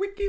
Wiki.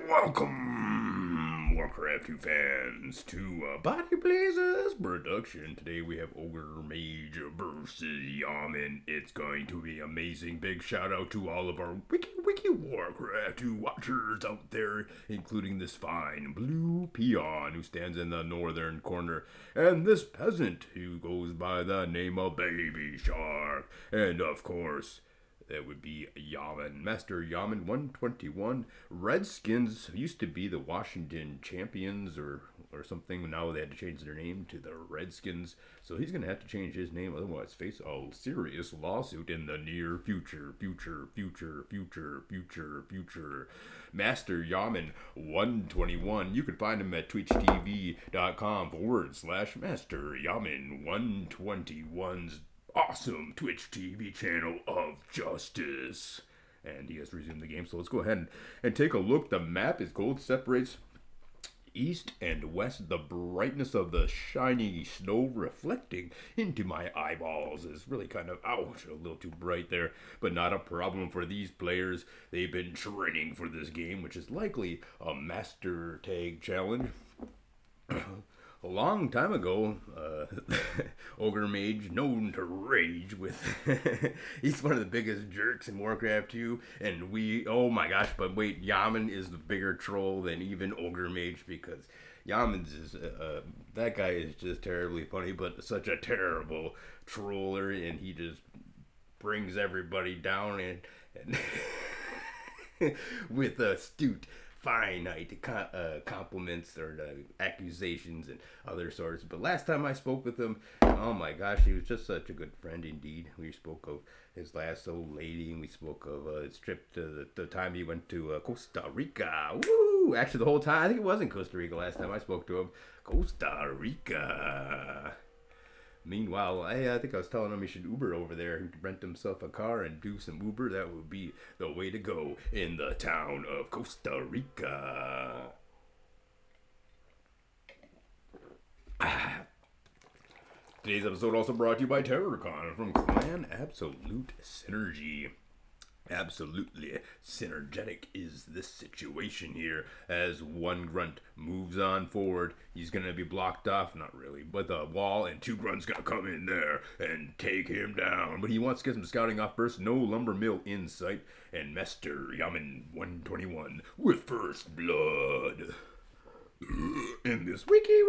Welcome, Warcraft 2 fans, to Body Blazers production. Today we have Ogremage versus Yamon. It's going to be amazing. Big shout out to all of our Wiki Warcraft 2 watchers out there, including this fine blue peon who stands in the northern corner, and this peasant who goes by the name of Baby Shark, and of course, that would be Yamon. Master Yamon 121. Redskins used to be the Washington Champions or something. Now they had to change their name to the Redskins. So he's going to have to change his name. Otherwise, face a serious lawsuit in the near future. Master Yamon 121. You can find him at twitchtv.com/Master Yamon 121's awesome Twitch TV channel of justice. And he has resumed the game, so let's go ahead and take a look. The map is gold, separates east and west. The brightness of the shiny snow reflecting into my eyeballs is really kind of, ouch, a little too bright there, but not a problem for these players. They've been training for this game, which is likely a master tag challenge. A long time ago, Ogremage, known to rage with, he's one of the biggest jerks in Warcraft 2, and oh my gosh, but wait, Yamon is the bigger troll than even Ogremage, because Yamon's is, that guy is just terribly funny, but such a terrible troller, and he just brings everybody down and with astute finite compliments or accusations and other sorts. But last time I spoke with him, oh my gosh, he was just such a good friend indeed. We spoke of his last old lady, and we spoke of his trip to the time he went to Costa Rica. Woo! Actually, the whole time, I think it was in Costa Rica last time I spoke to him. Costa Rica. Meanwhile, I think I was telling him he should Uber over there. He could rent himself a car and do some Uber. That would be the way to go in the town of Costa Rica. Today's episode also brought to you by TerrorCon from Clan Absolute Synergy. Absolutely synergetic is this situation here. As one grunt moves on forward, he's going to be blocked off, not really, but the wall, and two grunts going to come in there and take him down. But he wants to get some scouting off first. No lumber mill in sight. And Master Yamon 121 with first blood. In this wiki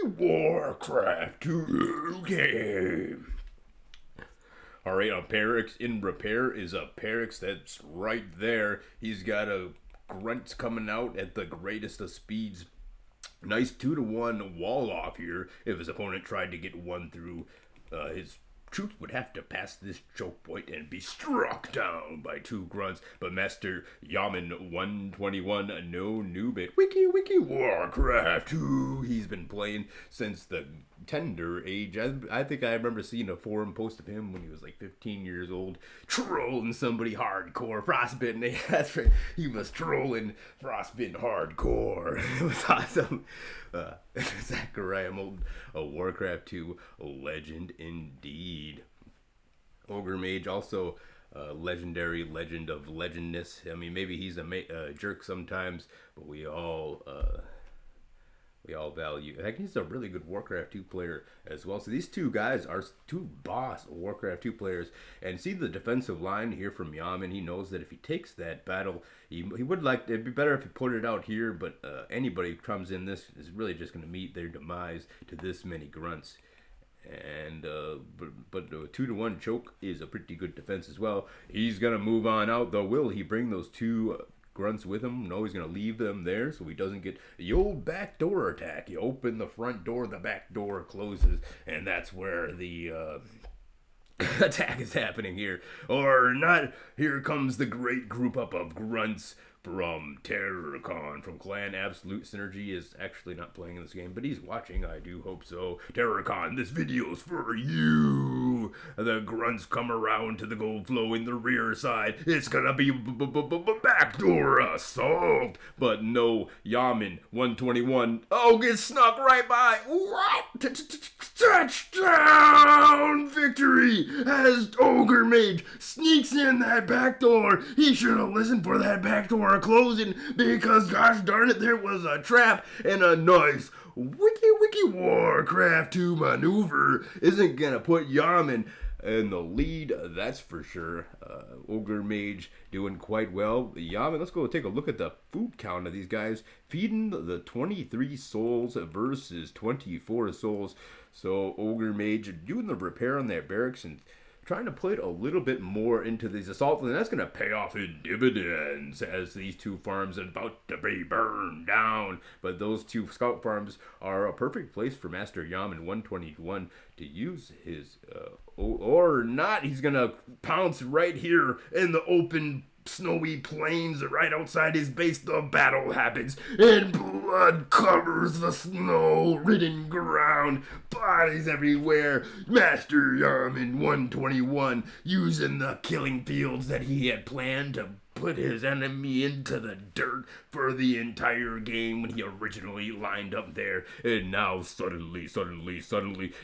Warcraft 2 game. Alright, a Perix in repair is a Perix that's right there. He's got a grunts coming out at the greatest of speeds. Nice 2-to-1 wall off here. If his opponent tried to get one through, his troops would have to pass this choke point and be struck down by two grunts. But Master Yamon 121, no new bit. Wiki Warcraft 2. He's been playing since the tender age. I think I remember seeing a forum post of him when he was like 15 years old, trolling somebody hardcore. Frostbitten, that's right. He was trolling Frostbitten hardcore. It was awesome. Zachariah Moulton, a Warcraft 2 legend indeed. Ogremage, also a legendary legend of legendness. I mean, maybe he's a jerk sometimes, but we all value. Heck, he's a really good Warcraft 2 player as well. So these two guys are two boss Warcraft 2 players. And see the defensive line here from Yamon. He knows that if he takes that battle, he would like, it'd be better if he put it out here, but anybody who comes in this is really just going to meet their demise to this many grunts. And but a 2-to-1 choke is a pretty good defense as well. He's going to move on out, though. Will he bring those two grunts with him? No, he's going to leave them there so he doesn't get the old back door attack. You open the front door, the back door closes, and that's where the attack is happening here. Or not. Here comes the great group up of grunts from TerrorCon, from Clan Absolute Synergy. Is actually not playing in this game, but he's watching. I do hope so. TerrorCon, this video's for you. The grunts come around to the gold flow in the rear side. It's gonna be backdoor assault. But no, Yamon 121. Oh, gets snuck right by. Touchdown victory as Ogre Mage sneaks in that back door. He should have listened for that back door closing because gosh darn it, there was a trap and a nice wiki Warcraft 2 maneuver isn't gonna put Yaman in the lead, that's for sure. Ogre Mage doing quite well. Yaman, let's go take a look at the food count of these guys. Feeding the 23 souls versus 24 souls. So Ogre Mage doing the repair on that barracks and trying to put a little bit more into these assaults, and that's going to pay off in dividends as these two farms are about to be burned down. But those two scout farms are a perfect place for Master Yaman 121 to use his, or not. He's going to pounce right here in the open snowy plains right outside his base. The battle happens and blood covers the snow-ridden ground, bodies everywhere. Master Yaman 121 using the killing fields that he had planned to put his enemy into the dirt for the entire game when he originally lined up there. And now suddenly,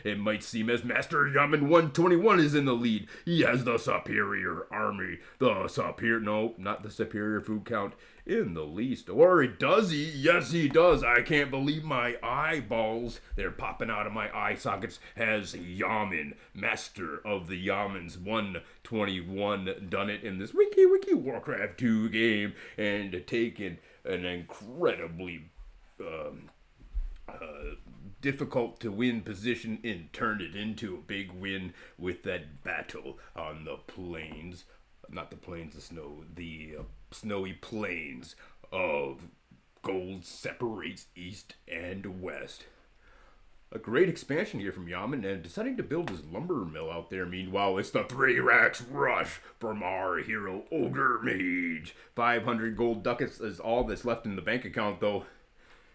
it might seem as Master Yaman 121 is in the lead. He has the superior army. Not the superior food count in the least. Or does he? Yes, he does. I can't believe my eyeballs. They're popping out of my eye sockets. Has Yaman, Master of the Yamans 121, done it in this wiki Warcraft 2 game and taken an incredibly difficult to win position and turned it into a big win with that battle on the plains. Not the plains of snow, the snowy plains of gold separates east and west. A great expansion here from Yaman, and deciding to build his lumber mill out there. Meanwhile, it's the 3-rax rush from our hero Ogre Mage. 500 gold ducats is all that's left in the bank account, though.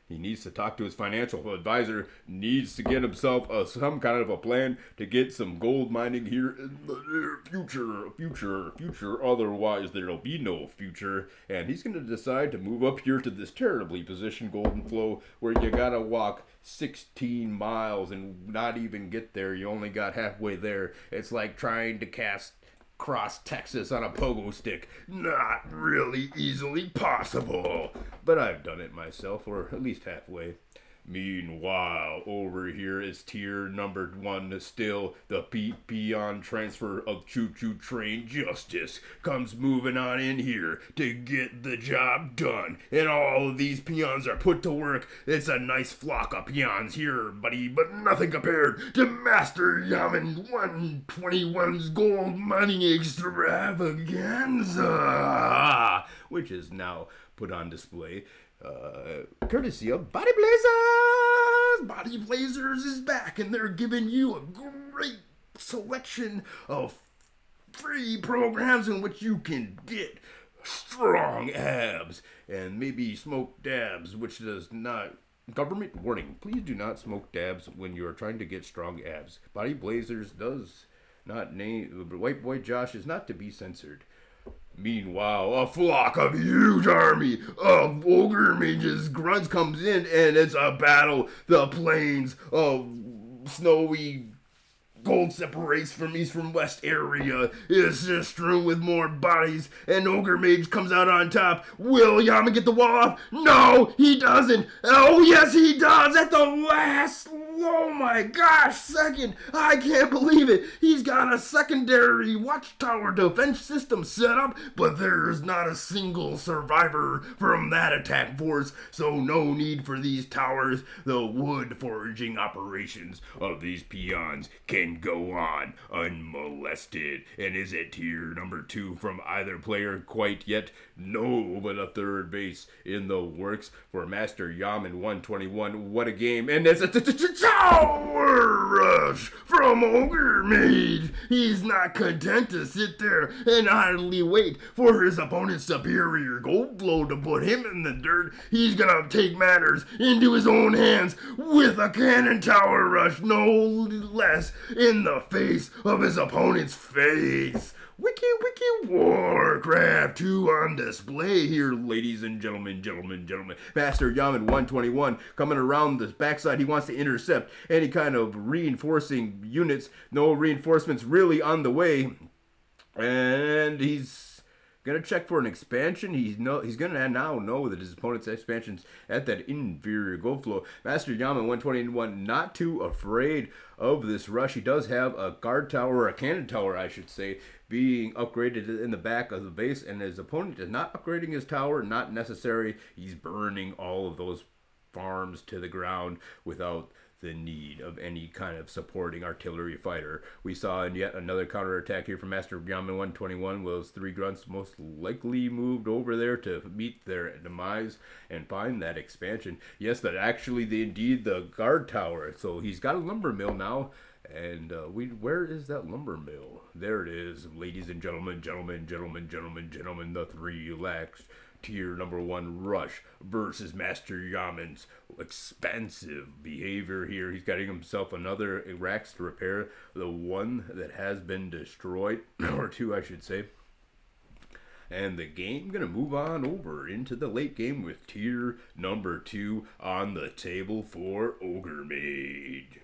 He needs to talk to his financial advisor, needs to get himself some kind of a plan to get some gold mining here in the near future. Otherwise, there'll be no future. And he's going to decide to move up here to this terribly positioned Golden Flow where you got to walk 16 miles and not even get there. You only got halfway there. It's like trying to cross Texas on a pogo stick. Not really easily possible. But I've done it myself, or at least halfway. Meanwhile, over here is tier number 1 still. The peon transfer of Choo Choo Train Justice comes moving on in here to get the job done. And all of these peons are put to work. It's a nice flock of peons here, buddy, but nothing compared to Master Yaman 121's gold mining extravaganza, which is now put on display. Courtesy of Body Blazers! Body Blazers is back, and they're giving you a great selection of free programs in which you can get strong abs and maybe smoke dabs, which does not. Government warning: please do not smoke dabs when you are trying to get strong abs. Body Blazers does not name. White Boy Josh is not to be censored. Meanwhile, a flock of huge army of Ogre Mages grunts comes in, and it's a battle. The plains of snowy gold separates from east from west area is just strewn with more bodies, and Ogre Mage comes out on top. Will Yaman get the wall off? No, he doesn't. Oh, yes, he does at the last, oh my gosh, second. I can't believe it. He's got a secondary watchtower defense system set up, but there's not a single survivor from that attack force, so no need for these towers. The wood foraging operations of these peons can go on unmolested. And is it tier number 2 from either player quite yet? No, but a third base in the works for Master Yaman 121. What a game. And it's a tower rush from Ogre Mage. He's not content to sit there and idly wait for his opponent's superior gold flow to put him in the dirt. He's gonna take matters into his own hands with a cannon tower rush, no less, in the face of his opponent's face. Wiki Warcraft 2 on display here, ladies and gentlemen, Master Yamon 121 coming around the backside. He wants to intercept any kind of reinforcing units. No reinforcements really on the way. And he's gonna check for an expansion. He's gonna now know that his opponent's expansion's at that inferior gold flow. Master Yamon 121 not too afraid of this rush. He does have a guard tower, or a cannon tower I should say, being upgraded in the back of the base, and his opponent is not upgrading his tower. Not necessary. He's burning all of those farms to the ground without the need of any kind of supporting artillery fighter. We saw in yet another counterattack here from Master Yamon 121. Those 3 grunts most likely moved over there to meet their demise and find that expansion. Yes, that actually indeed the guard tower. So he's got a lumber mill now. And where is that lumber mill? There it is, ladies and gentlemen, the 3 lakhs tier number 1 rush versus Master Yamon's expansive behavior here. He's getting himself another racks to repair the one that has been destroyed, or 2 I should say. And the game gonna move on over into the late game with tier number 2 on the table for Ogremage.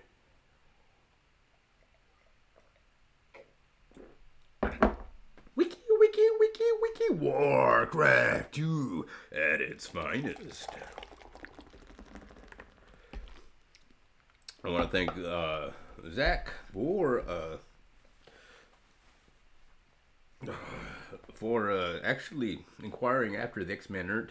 Wiki Warcraft 2 at its finest. I want to thank Zach for actually inquiring after the X-Man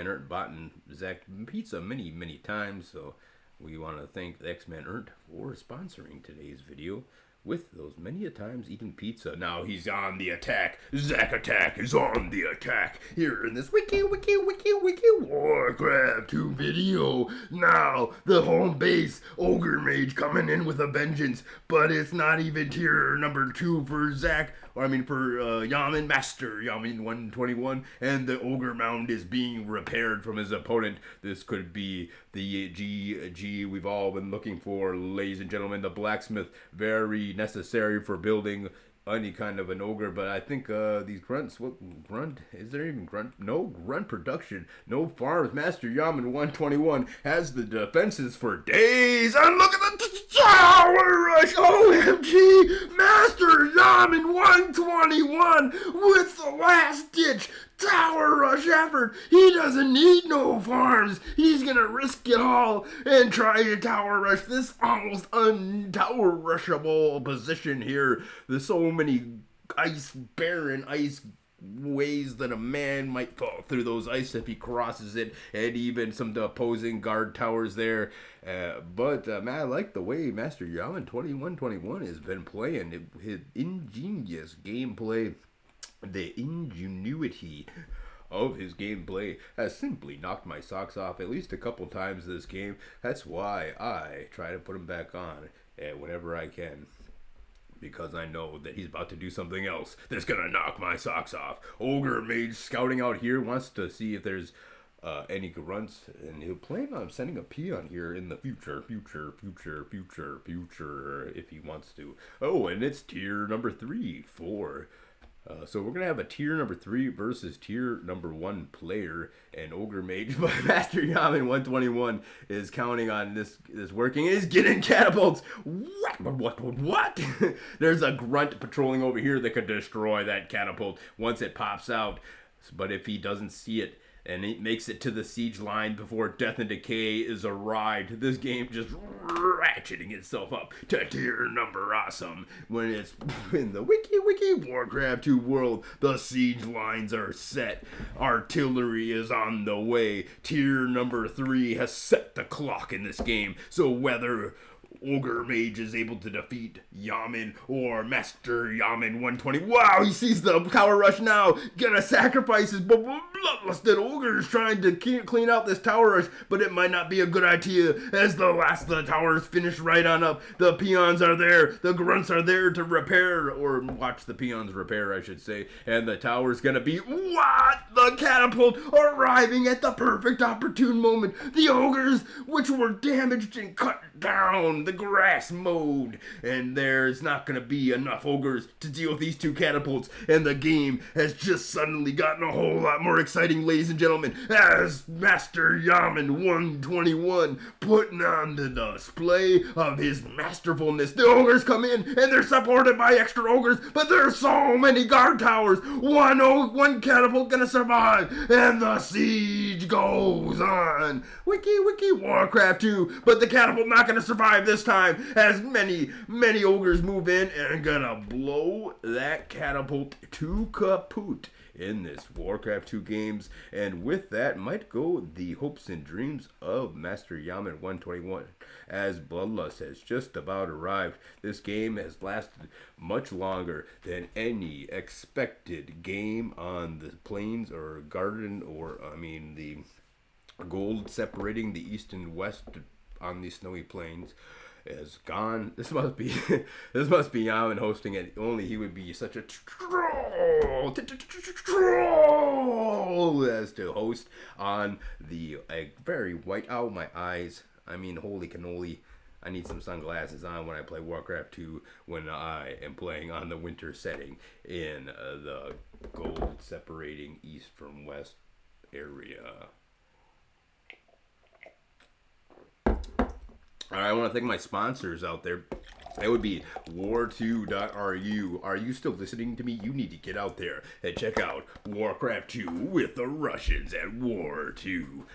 Ert bought Zach pizza many times, so we want to thank the X-Man Ert for sponsoring today's video with those many a times eating pizza. Now he's on the attack. Zach Attack is on the attack here in this Wiki Warcraft 2 video. Now the home base, Ogremage coming in with a vengeance, but it's not even tier number 2 for Zach. For Yamon, Master Yamon 121, and the Ogre Mound is being repaired from his opponent. This could be the GG we've all been looking for, ladies and gentlemen. The blacksmith, very necessary for building any kind of an ogre, but I think these grunts, what grunt? Is there even grunt? No grunt production, no farms. Master Yamon 121 has the defenses for days, and look at the tower rush! OMG! Master Yamon 121 with the last ditch tower rush effort. He doesn't need no farms. He's gonna risk it all and try to tower rush this almost untower rushable position here. There's so many barren ice ways that a man might fall through those ice if he crosses it, and even some opposing guard towers there. But man, I like the way Master Yamon 2121 has been playing. His ingenious gameplay, the ingenuity of his gameplay has simply knocked my socks off at least a couple times this game. That's why I try to put him back on whenever I can, because I know that he's about to do something else that's gonna knock my socks off. Ogremage scouting out here, wants to see if there's any grunts, and he'll plan on sending a peon here in the future, if he wants to. Oh, and it's tier number 3 for so we're gonna have a tier number 3 versus tier number 1 player, and Ogremage, but Master Yamon 121 is counting on this working. He's getting catapults. What? There's a grunt patrolling over here that could destroy that catapult once it pops out. But if he doesn't see it and it makes it to the siege line before Death and Decay is arrived, this game just ratcheting itself up to tier number awesome. When it's in the Wiki Warcraft 2 world, the siege lines are set, artillery is on the way. Tier number 3 has set the clock in this game, so whether Ogremage is able to defeat Yamon or Master Yamon 120. Wow, he sees the tower rush now. Gonna sacrifice his bloodlusted ogres trying to clean out this tower rush, but it might not be a good idea as the last of the towers finish right on up. The peons are there. The grunts are there to repair, or watch the peons repair, I should say. And the tower's gonna be, what? The catapult arriving at the perfect opportune moment. The ogres, which were damaged and cut down the grass mowed, and there's not gonna be enough ogres to deal with these 2 catapults, and the game has just suddenly gotten a whole lot more exciting, ladies and gentlemen, as Master Yamon 121 putting on the display of his masterfulness. The ogres come in, and they're supported by extra ogres, but there's so many guard towers. One catapult gonna survive, and the siege goes on. Wiki Warcraft 2, but the catapult not gonna survive this time, as many ogres move in and gonna blow that catapult to kaput in this Warcraft 2 games. And with that might go the hopes and dreams of Master Yamon 121, as Bloodlust has just about arrived. This game has lasted much longer than any expected game on the plains or garden, or the gold separating the east and west on these snowy plains is gone. This must be Yamon hosting it. Only he would be such a troll as to host on the very white. Oh, my eyes. Holy cannoli. I need some sunglasses on when I play Warcraft 2 when I am playing on the winter setting in the gold separating east from west area. Alright, I want to thank my sponsors out there. That would be war2.ru. Are you still listening to me? You need to get out there and check out Warcraft 2 with the Russians at war2.ru.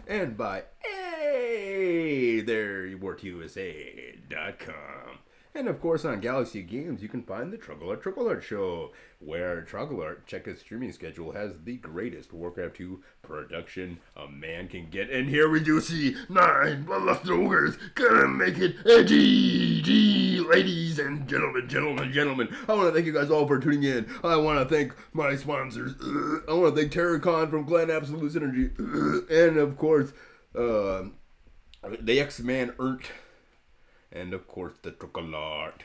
And by war2usa.com. And of course on Galaxy Games you can find the Truckle Art Show, where Truckle Art, check his streaming schedule, has the greatest Warcraft 2 production a man can get. And here we do see 9 Bloodlust ogres gonna make it a GG, ladies and gentlemen. I want to thank you guys all for tuning in. I want to thank my sponsors. I want to thank Terracon from Clan Absolute Synergy. And of course, the X-Man Ert. And of course the Truckle Art.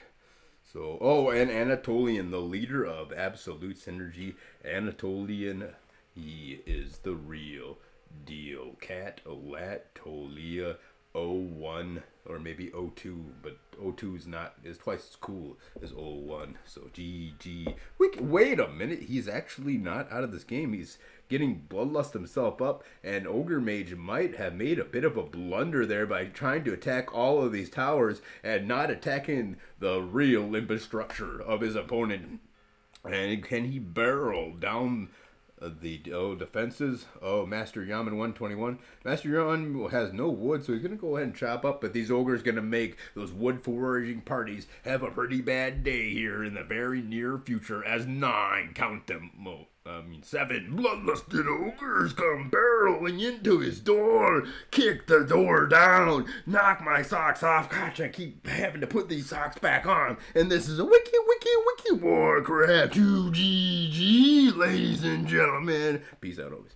So, and Anatolian, the leader of Absolute Synergy. Anatolian, he is the real deal. Cat Olatolia 01, or maybe 02, but 02 is twice as cool as 01. So GG. Wait a minute, he's actually not out of this game. He's getting Bloodlust himself up, and Ogremage might have made a bit of a blunder there by trying to attack all of these towers and not attacking the real infrastructure of his opponent. And can he barrel down the defenses? Master Yamon 121. Master Yamon has no wood, so he's going to go ahead and chop up, but these ogres going to make those wood foraging parties have a pretty bad day here in the very near future, as 9, count them, 7 bloodlusted ogres come barreling into his door, kick the door down, knock my socks off. Gosh, I keep having to put these socks back on. And this is a wiki Warcraft 2 GG, ladies and gentlemen. Peace out, always.